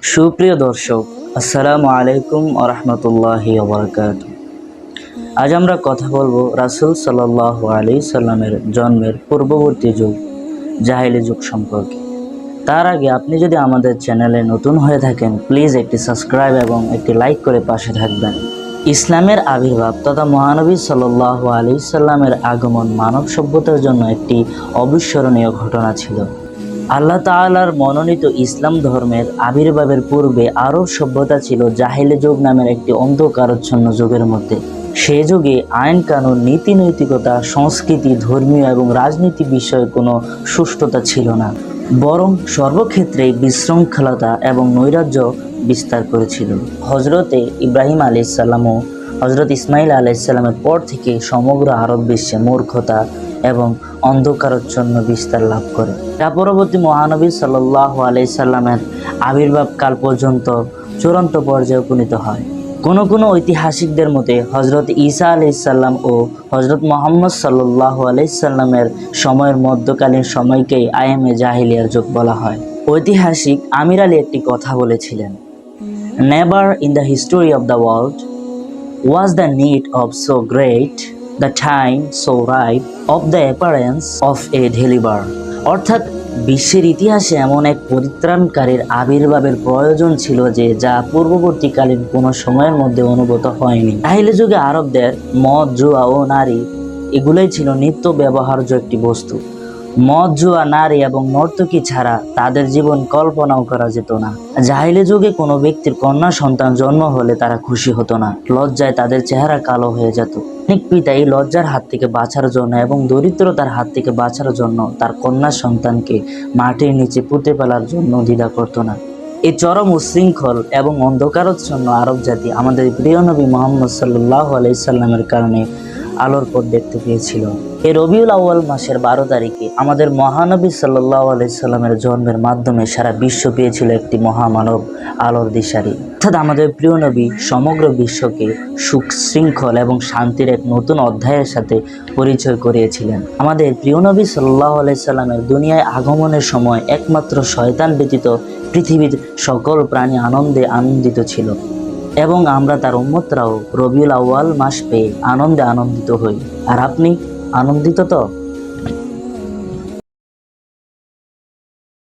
সুপ্রিয় দর্শক, আসসালামু আলাইকুম ওয়া রাহমাতুল্লাহি ওয়া বারাকাতুহু। আজ আমরা কথা বলবো রাসূল সাল্লাল্লাহু আলাইহি সাল্লামের জন্মের পূর্ববর্তী যুগ, জাহেলি যুগ সম্পর্কে। তার আগে আপনি যদি আমাদের চ্যানেলে নতুন হয়ে থাকেন, প্লিজ একটি সাবস্ক্রাইব এবং একটি লাইক করে পাশে থাকবেন। ইসলামের আবির্ভাব তথা মহানবী সাল্লাল্লাহু আলাইহি সাল্লামের আগমন মানব সভ্যতার জন্য একটি অবিস্মরণীয় ঘটনা ছিল। আল্লাহ তাআলার মনোনীত ইসলাম ধর্মের আবির্ভাবের পূর্বে আরব সভ্যতা ছিল জাহেলি যুগ নামের একটি অন্ধকারাচ্ছন্ন যুগের মধ্যে। সে যুগে আইন কানুন, নীতি নৈতিকতা, সংস্কৃতি, ধর্মীয় এবং রাজনীতি বিষয়ে কোনো সুষ্ঠুতা ছিল না, বরং সর্বক্ষেত্রেই বিশৃঙ্খলতা এবং নৈরাজ্য বিস্তার করেছিল। হজরতে ইব্রাহিম আলাইহিসসালাম ও হজরত ইসমাইল আলাইহিসসালামের পর থেকে সমগ্র আরব বিশ্বে মূর্খতা এবং অন্ধকারাচ্ছন্ন বিস্তার লাভ করে। তা পরবর্তী মহানবী সাল্লাল্লাহু আলাইহি সাল্লামের আবির্ভাব কাল পর্যন্ত চূড়ান্ত পর্যায়ে উপনীত হয়। কোনো ঐতিহাসিকদের মতে হজরত ঈসা আলাইহিসসালাম ও হজরত মুহাম্মদ সাল্লাল্লাহু আলাইহি সাল্লামের সময়ের মধ্যকালীন সময়কেই আইয়ামে জাহিলিয়ার যুগ বলা হয়। ঐতিহাসিক আমির আলী একটি কথা বলেছিলেন, never in the history of the world was the need of so great, the time so ripe of the appearance of a deliverer। অর্থাৎ বিশ্বের ইতিহাসে এমন এক পরিত্রাণকারীর আবির্ভাবের প্রয়োজন ছিল যে যা পূর্ববর্তীকালীন কোনো সময়ের মধ্যে অনুভূত হয়নি। জাহিলি যুগে আরবদের মদ, জুয়া ও নারী এগুলোই ছিল নিত্য ব্যবহার্য একটি বস্তু। মদ, জুয়া, নারী এবং নর্তকী ছাড়া তাদের জীবন কল্পনাও করা যেত না। জাহিলি যুগে কোনো ব্যক্তির কন্যা সন্তান জন্ম হলে তারা খুশি হতো না, লজ্জায় তাদের চেহারা কালো হয়ে যেত। অনেক পিতা এই লজ্জার হাত থেকে বাঁচার জন্য এবং দরিদ্রতার হাত থেকে বাঁচার জন্য তার কন্যা সন্তানকে মাটির নিচে পুঁতে ফেলার জন্য দ্বিধা করত না। এই চরম উচ্ছৃঙ্খল এবং অন্ধকারাচ্ছন্ন আরব জাতি আমাদের প্রিয় নবী মুহাম্মদ সাল্লাল্লাহু আলাইহি সাল্লামের কারণে আলোর পথ দেখতে পেয়েছিল। এই রবিউল আউয়াল মাসের 12 তারিখে আমাদের মহানবী সাল্লাল্লাহু আলাইহি সাল্লামের জন্মের মাধ্যমে সারা বিশ্ব পেয়েছিল একটি মহামানব আলোর দিশারি। অর্থাৎ আমাদের প্রিয় নবী সমগ্র বিশ্বকে সুখ, শৃঙ্খল এবং শান্তির এক নতুন অধ্যায়ের সাথে পরিচয় করিয়েছিলেন। আমাদের প্রিয় নবী সাল্লাল্লাহু আলাইহি সাল্লামের দুনিয়ায় আগমনের সময় একমাত্র শয়তান ব্যতীত পৃথিবীর সকল প্রাণী আনন্দে আনন্দিত ছিল এবং আমরা তার উম্মতরাও রবিউল আউয়াল মাস পেয়ে আনন্দে আনন্দিত হই। আর আপনি আনন্দিত তো?